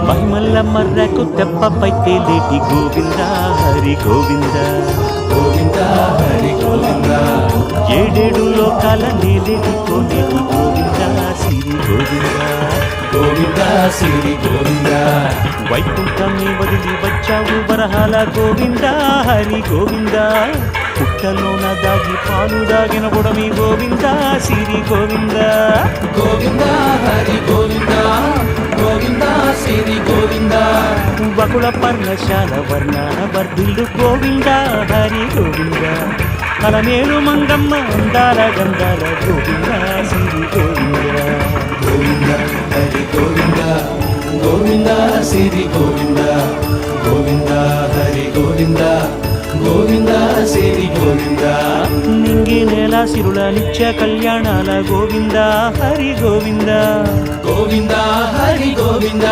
మహిమల్ల మర్రకు తెప్పపై తేలేటి గోవింద హరి గోవింద గోవింద హరి గోవింద ఏడేడు లోకాల నేలేటి కోనేటి గోవింద సిరి గోవింద గోవింద శ్రీ గోవింద వైకుంఠాన్ని వదిలి వచ్చావు వరహాల గోవింద హరి గోవింద పుట్టలోన దాగి పాలు దాగిన బుడమి గోవింద సిరి గోవింద గోవింద హరి గోవింద గోవింద శ్రీ గోవింద బకుళ పర్ణశాల వర్ణాల వర్ధిల్లు గోవింద హరి గోవింద కలమేలు మంగమ్మ అందాల గంధాల గోవింద సిరి గోవింద గోవింద హరి గోవింద గోవింద శ్రీ గోవింద గోవింద హరి గోవింద గోవింద శ్రీ గోవింద నింగి నేల సిరుల నిత్య కళ్యాణాల గోవింద హరి గోవింద గోవింద హరి గోవింద